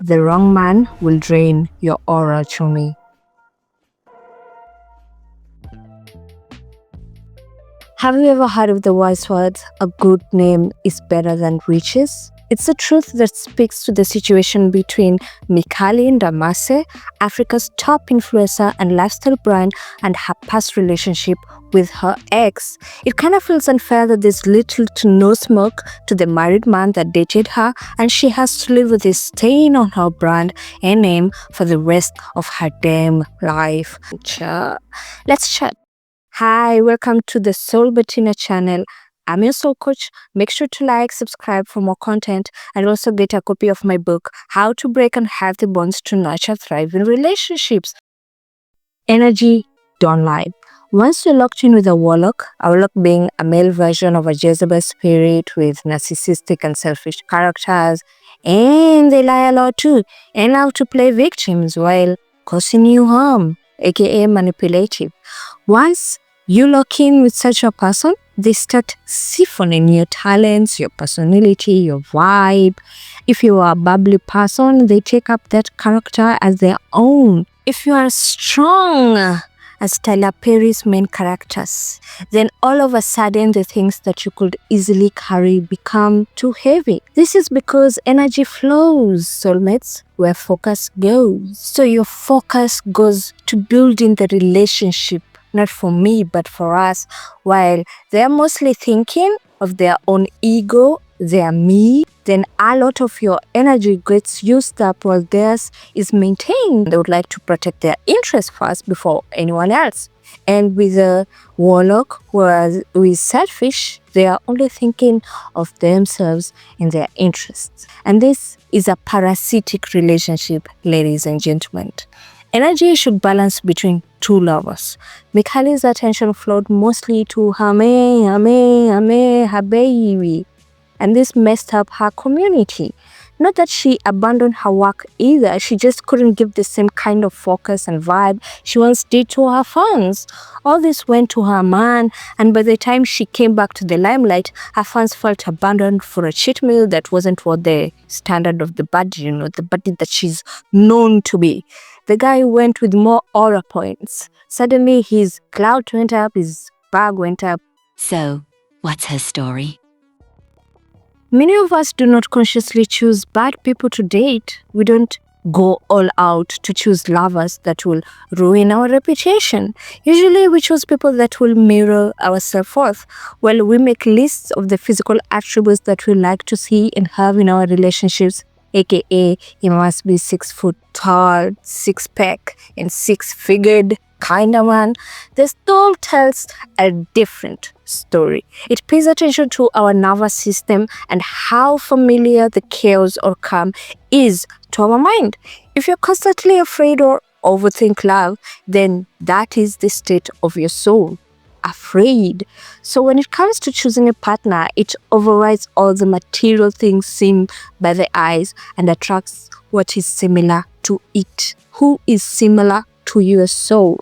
The wrong man will drain your aura, Chumi. Have you ever heard of the wise words, a good name is better than riches? It's a truth that speaks to the situation between Mihlali Ndamase, Africa's top influencer and lifestyle brand, and her past relationship with her ex. It kind of feels unfair that there's little to no smoke to the married man that dated her, and she has to live with this stain on her brand and name for the rest of her damn life. Let's chat. Hi, welcome to the Soul Bettina channel. I'm your soul coach. Make sure to like, subscribe for more content, and also get a copy of my book, How to Break Unhealthy Bonds to Nurture Thriving Relationships. Energy, don't lie. Once you're locked in with a warlock being a male version of a Jezebel spirit with narcissistic and selfish characters, and they lie a lot too, and how to play victims while causing you harm, aka manipulative. Once you lock in with such a person, they start siphoning your talents, your personality, your vibe. If you are a bubbly person, they take up that character as their own. If you are strong as Tyler Perry's main characters, then all of a sudden the things that you could easily carry become too heavy. This is because energy flows, soulmates, where focus goes. So your focus goes to building the relationship, not for me, but for us, while they're mostly thinking of their own ego, their me, then a lot of your energy gets used up while theirs is maintained. They would like to protect their interests first before anyone else. And with a warlock who is selfish, they are only thinking of themselves and their interests. And this is a parasitic relationship, ladies and gentlemen. Energy should balance between two lovers. Mihlali's attention flowed mostly to her baby. And this messed up her community. Not that she abandoned her work either, she just couldn't give the same kind of focus and vibe she once did to her fans. All this went to her man, and by the time she came back to the limelight, her fans felt abandoned for a cheat meal that wasn't what the standard of the body, the body that she's known to be. The guy went with more aura points. Suddenly his clout went up, his bag went up. So, what's her story? Many of us do not consciously choose bad people to date. We don't go all out to choose lovers that will ruin our reputation. Usually we choose people that will mirror our self-worth. Well, we make lists of the physical attributes that we like to see and have in our relationships, aka he must be 6 foot tall, 6-pack, and 6-figured kind of man. The soul tells a different story. It pays attention to our nervous system and how familiar the chaos or calm is to our mind. If you're constantly afraid or overthink love, then that is the state of your soul. Afraid. So when it comes to choosing a partner, it overrides all the material things seen by the eyes and attracts what is similar to it. Who is similar to your soul?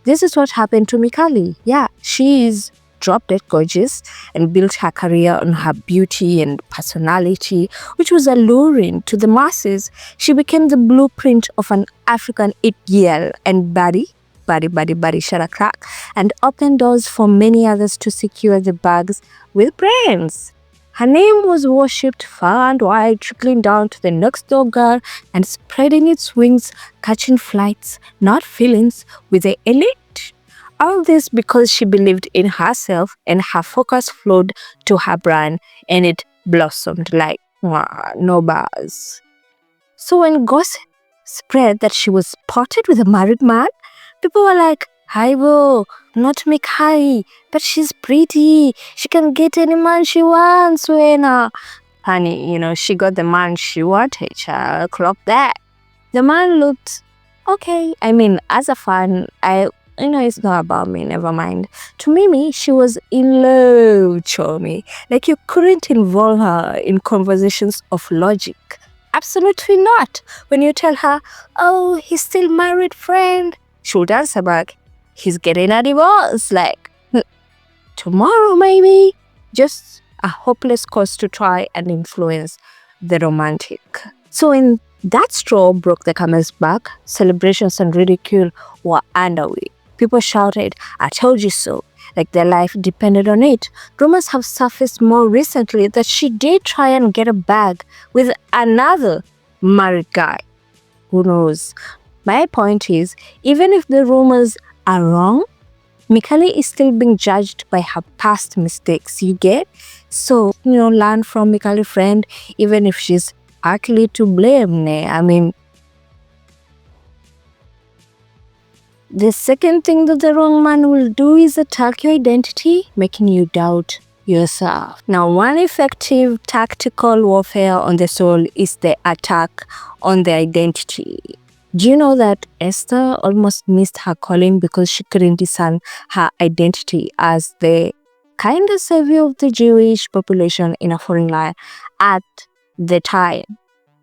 This is what happened to Mihlali. Yeah, she is drop dead gorgeous and built her career on her beauty and personality, which was alluring to the masses. She became the blueprint of an African it-girl and body, shut a crack, and opened doors for many others to secure the bags with brains. Her name was worshipped far and wide, trickling down to the next door girl and spreading its wings, catching flights, not feelings, with the elite. All this because she believed in herself and her focus flowed to her brand and it blossomed like no bars. So when gossip spread that she was spotted with a married man, people were like, Haibo, not Mihlali, but she's pretty. She can get any man she wants, Wena. Honey, she got the man she wanted, child. Clock that. The man looked okay. I mean, as a fan, it's not about me, never mind. To Mimi, she was in love, Chomi. Like you couldn't involve her in conversations of logic. Absolutely not. When you tell her, oh, he's still married, friend, she'll answer back, he's getting a divorce, like, tomorrow maybe. Just a hopeless cause to try and influence the romantic. So in That straw broke the camel's back. Celebrations and ridicule were underway. People shouted, "I told you so," like their life depended on it. Rumors have surfaced more recently that she did try and get a bag with another married guy. Who knows? My point is, even if the rumors are wrong, Mihlali is still being judged by her past mistakes, you get? So, learn from Mihlali friend, even if she's partly to blame. I mean, the second thing that the wrong man will do is attack your identity, making you doubt yourself. Now, one effective tactical warfare on the soul is the attack on the identity. Do you know that Esther almost missed her calling because she couldn't discern her identity as the kind of savior of the Jewish population in a foreign land at the time?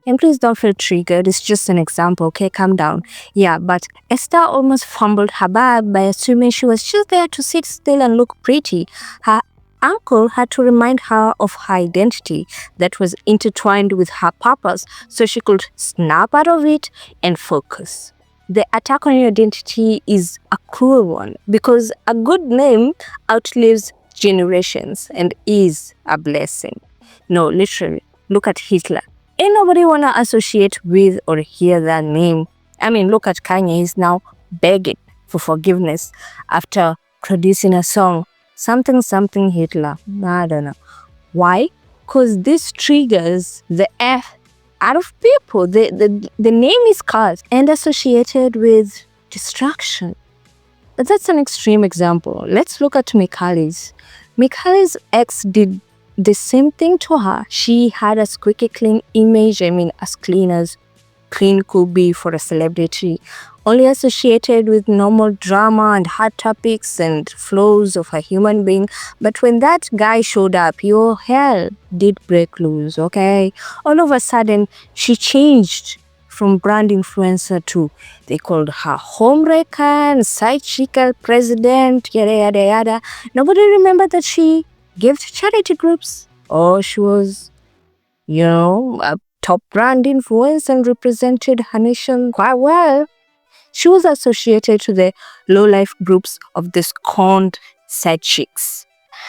And please don't feel triggered, it's just an example, okay? Calm down. Yeah, but Esther almost fumbled her bag by assuming she was just there to sit still and look pretty. Her uncle had to remind her of her identity that was intertwined with her purpose so she could snap out of it and focus. The attack on your identity is a cruel one because a good name outlives generations and is a blessing. No, literally, look at Hitler. Ain't nobody wanna associate with or hear that name. I mean, look at Kanye, he's now begging for forgiveness after producing a song, something Hitler. I don't know. Why? Because this triggers the F out of people. The name is cursed and associated with destruction. But that's an extreme example. Let's look at Mihlali's. Mihlali's ex did the same thing to her. She had a squeaky clean image. I mean, as clean as clean could be for a celebrity, only associated with normal drama and hot topics and flows of a human being. But when that guy showed up, your hell did break loose, okay? All of a sudden, she changed from brand influencer to, they called her homewrecker, side chica president, yada yada yada. Nobody remembered that she gave to charity groups, or she was, a top brand influence and represented her nation quite well. She was associated to the low-life groups of the scorned side chicks.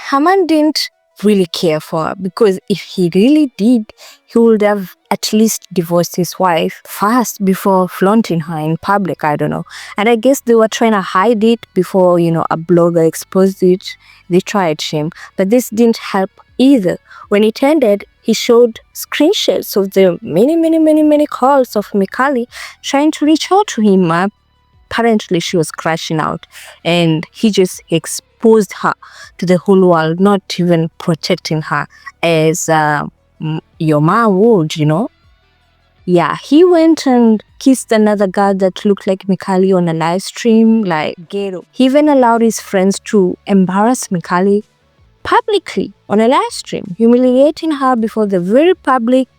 Haman didn't really care for her because if he really did, he would have at least divorced his wife first before flaunting her in public, I don't know. And I guess they were trying to hide it before, a blogger exposed it. They tried him, but this didn't help either. When it ended, he showed screenshots of the many calls of Mihlali trying to reach out to him. Apparently, she was crashing out, and he just exposed her to the whole world, not even protecting her as your man would, Yeah, he went and kissed another girl that looked like Mihlali on a live stream, like ghetto. He even allowed his friends to embarrass Mihlali publicly on a live stream, humiliating her before the very public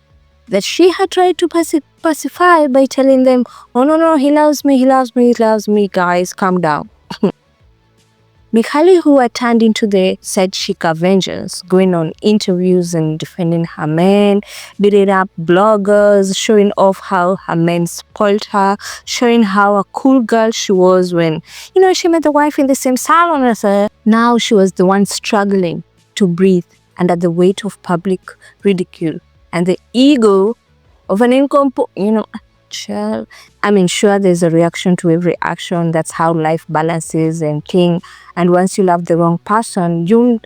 that she had tried to pacify by telling them, "Oh no, he loves me, guys, calm down." Mihlali, who had turned into the said chic Avengers, going on interviews and defending her men, beating up bloggers, showing off how her men spoiled her, showing how a cool girl she was when, she met the wife in the same salon as her. Now she was the one struggling to breathe under the weight of public ridicule and the ego of an child. I mean, sure, there's a reaction to every action. That's how life balances and thing. And once you love the wrong person, you'll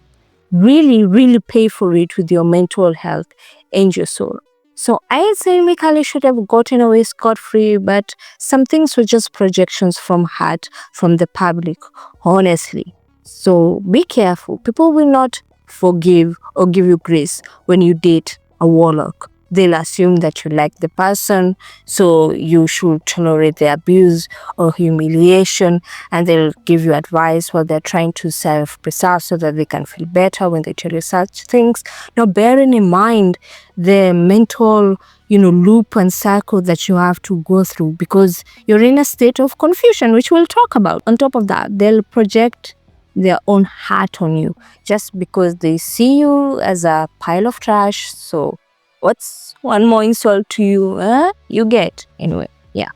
really pay for it with your mental health and your soul. So I'd say Mihlali should have gotten away scot-free, but some things were just projections from heart, from the public, honestly. So be careful. People will not forgive or give you grace when you date a warlock. They'll assume that you like the person, so you should tolerate the abuse or humiliation, and they'll give you advice while they're trying to self-preserve so that they can feel better when they tell you such things. Now, bearing in mind the mental, loop and cycle that you have to go through because you're in a state of confusion, which we'll talk about. On top of that, they'll project their own heart on you just because they see you as a pile of trash. So What's one more insult to you? You get. Anyway, yeah.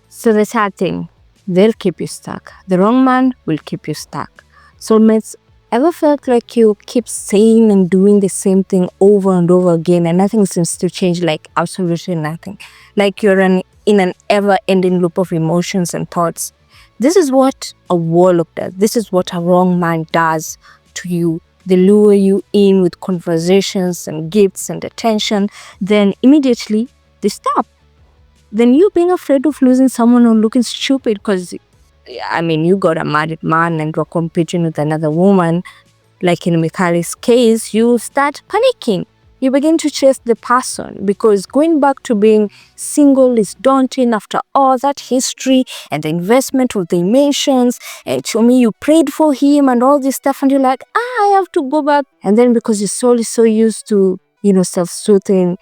So the sad thing, they'll keep you stuck. The wrong man will keep you stuck. Soulmates, ever felt like you keep saying and doing the same thing over and over again and nothing seems to change, like absolutely nothing? Like you're in an ever-ending loop of emotions and thoughts. This is what a warlock does. This is what a wrong man does to you. They lure you in with conversations and gifts and attention. Then immediately they stop. Then you being afraid of losing someone or looking stupid because, you got a married man and you're competing with another woman. Like in Mihlali's case, you start panicking. You begin to chase the person because going back to being single is daunting after all that history and the investment of the emotions. And to me, you prayed for him and all this stuff, and you're like, I have to go back. And then because your soul is so used to, self-soothing,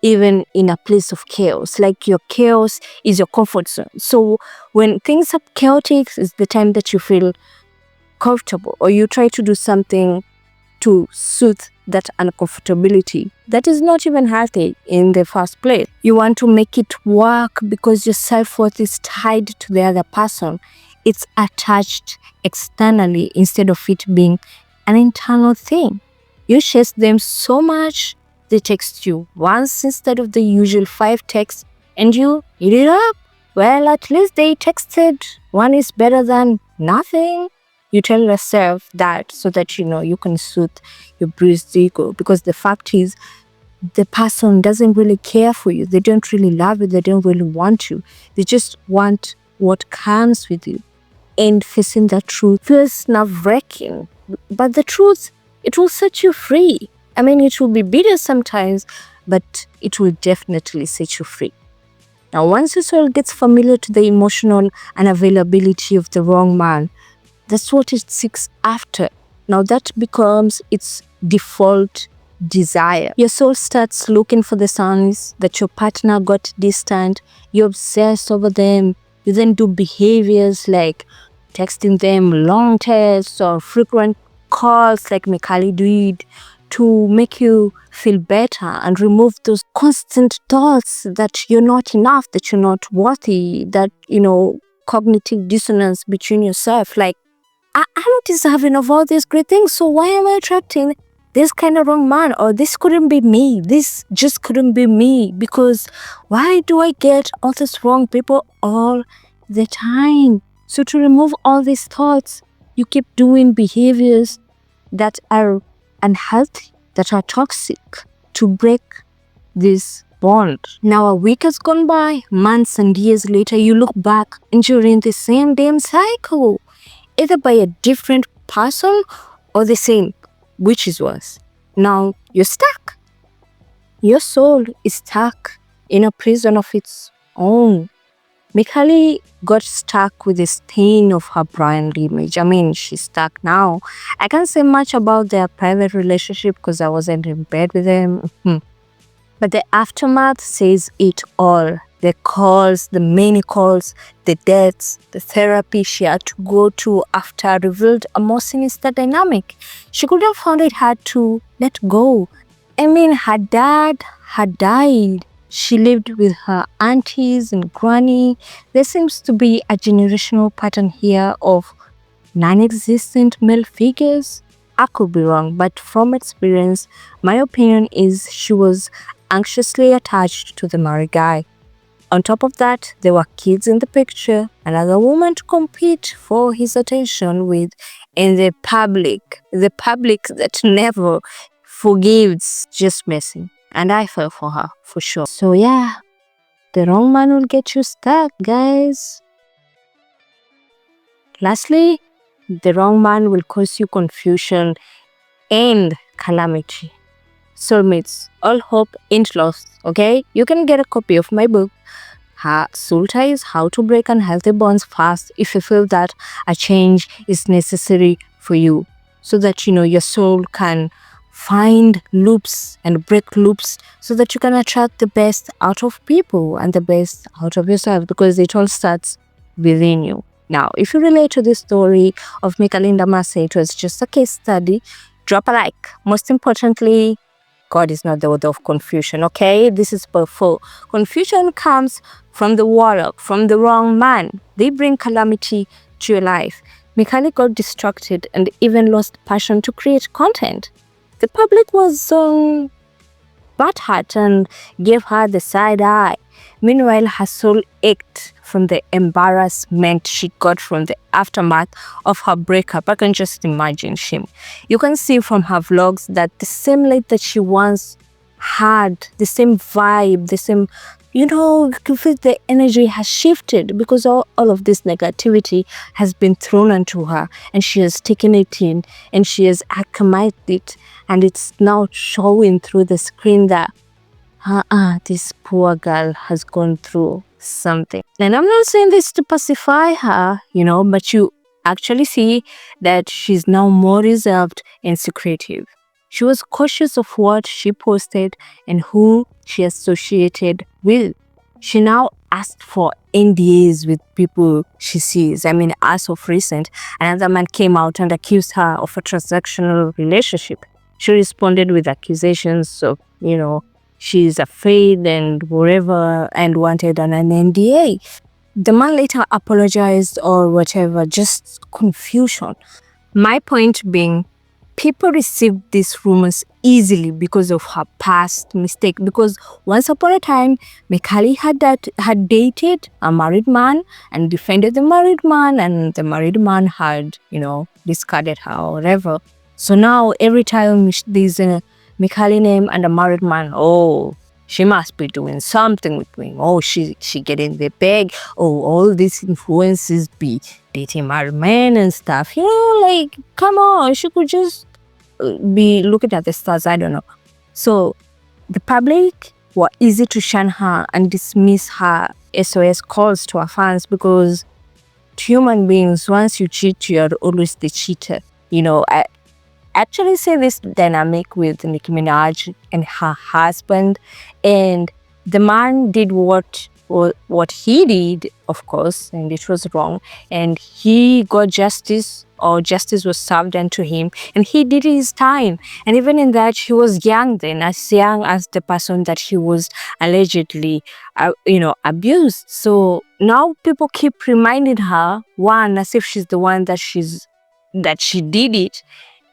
even in a place of chaos, like your chaos is your comfort zone. So when things are chaotic, it's the time that you feel comfortable, or you try to do something to soothe that uncomfortability that is not even healthy in the first place. You want to make it work because your self-worth is tied to the other person. It's attached externally instead of it being an internal thing. You chase them so much, they text you once instead of the usual 5 texts, and you eat it up. Well, at least they texted. One is better than nothing. You tell yourself that so that you can soothe your bruised ego, because the fact is the person doesn't really care for you. They don't really love you. They don't really want you. They just want what comes with you. And facing that truth feels nerve-wracking. But the truth, it will set you free. It will be bitter sometimes, but it will definitely set you free. Now, once your soul gets familiar to the emotional unavailability of the wrong man, that's what it seeks after. Now that becomes its default desire. Your soul starts looking for the signs that your partner got distant. You obsess over them. You then do behaviors like texting them long texts or frequent calls like Mihlali did to make you feel better and remove those constant thoughts that you're not enough, that you're not worthy, that, cognitive dissonance between yourself. Like, I'm not deserving of all these great things, so why am I attracting this kind of wrong man? Or this couldn't be me. This just couldn't be me, because why do I get all these wrong people all the time? So to remove all these thoughts, you keep doing behaviors that are unhealthy, that are toxic, to break this bond. Now a week has gone by, months and years later, you look back and you're in the same damn cycle, either by a different person or the same, which is worse. Now you're stuck. Your soul is stuck in a prison of its own. Mihlali got stuck with the stain of her brand image. She's stuck now. I can't say much about their private relationship because I wasn't in bed with them. But the aftermath says it all. The calls, the many calls, the deaths, the therapy she had to go to after revealed a more sinister dynamic. She could have found it hard to let go. Her dad had died. She lived with her aunties and granny. There seems to be a generational pattern here of non-existent male figures. I could be wrong, but from experience, my opinion is she was anxiously attached to the married guy. On top of that, there were kids in the picture, another woman to compete for his attention with, and the public that never forgives, just messing. And I fell for her, for sure. So yeah, the wrong man will get you stuck, guys. Lastly, the wrong man will cause you confusion and calamity. Soulmates, all hope ain't lost, okay? You can get a copy of my book, Soul Ties, How to Break Unhealthy Bonds Fast, if you feel that a change is necessary for you, so that your soul can find loops and break loops, so that you can attract the best out of people and the best out of yourself, because it all starts within you. Now, if you relate to this story of Mihlali, it was just a case study, drop a like. Most importantly, God is not the author of confusion, okay? This is for confusion comes from the warlock, from the wrong man. They bring calamity to your life. Mihlali got distracted and even lost passion to create content. The public was butthurt and gave her the side eye. Meanwhile, her soul ached from the embarrassment she got from the aftermath of her breakup. I can just imagine shame. You can see from her vlogs that the same light that she once had, the same vibe, the same, you can feel the energy has shifted because all of this negativity has been thrown onto her and she has taken it in and she has acclimated it, and it's now showing through the screen that this poor girl has gone through something. And I'm not saying this to pacify her, but you actually see that she's now more reserved and secretive. She was cautious of what she posted and who she associated with. She now asked for NDAs with people she sees. I mean, as of recent, another man came out and accused her of a transactional relationship. She responded with accusations of, she's a fave and whatever, and wanted an NDA. The man later apologized or whatever, just confusion. My point being, people received these rumors easily because of her past mistake. Because once upon a time, Mihlali had dated a married man and defended the married man, and the married man had, discarded her or whatever. So now every time there's a Mihlali name and a married man, she must be doing something with me. She getting the bag. All these influences be dating married men and stuff. Come on, she could just be looking at the stars. I don't know. So the public were easy to shun her and dismiss her SOS calls to her fans, because to human beings, once you cheat, you are always the cheater. I actually see this dynamic with Nicki Minaj and her husband, and the man did what he did, of course, and it was wrong, and he got justice, or justice was served unto him, and he did his time. And even in that, he was young then, as young as the person that he was allegedly abused. So now people keep reminding her, one, as if she's the one that she did it,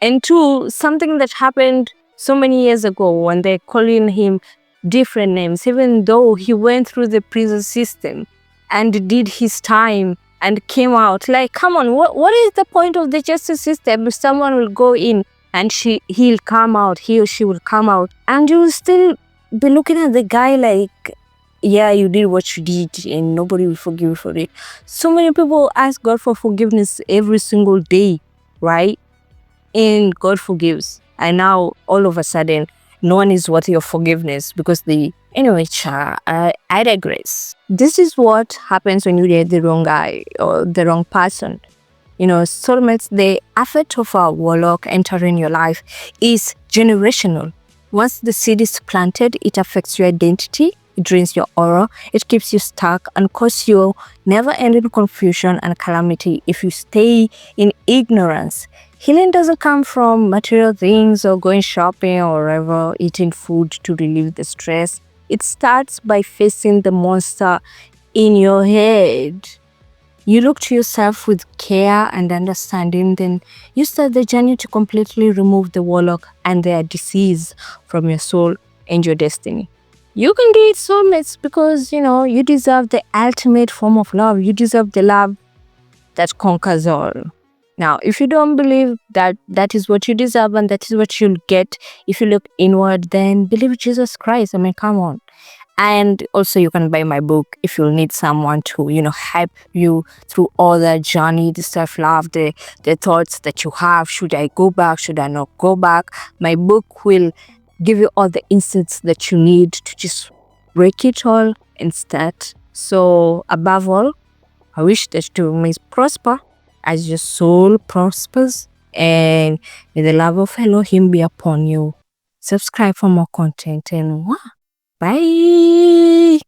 and two, something that happened so many years ago when they're calling him different names, even though he went through the prison system and did his time and came out. Like, come on, what is the point of the justice system if someone will go in and he'll come out, he or she will come out, and you'll still be looking at the guy like, yeah, you did what you did and nobody will forgive you for it. So many people ask God for forgiveness every single day, right? And God forgives. And now all of a sudden, no one is worthy of forgiveness because I digress. This is what happens when you date the wrong guy or the wrong person. Soulmates, the effect of a warlock entering your life is generational. Once the seed is planted, it affects your identity, it drains your aura, it keeps you stuck and causes you never-ending confusion and calamity if you stay in ignorance. Healing doesn't come from material things or going shopping or whatever, eating food to relieve the stress. It starts by facing the monster in your head. You look to yourself with care and understanding, then you start the journey to completely remove the warlock and their disease from your soul and your destiny. You can date soulmates because, you deserve the ultimate form of love. You deserve the love that conquers all. Now, if you don't believe that that is what you deserve and that is what you'll get if you look inward, then believe Jesus Christ. I mean, come on. And also you can buy my book if you'll need someone to, help you through all that journey, the self-love, the thoughts that you have. Should I go back? Should I not go back? My book will give you all the insights that you need to just break it all and start. So above all, I wish that you may prosper as your soul prospers, and may the love of Elohim be upon you. Subscribe for more content, and bye.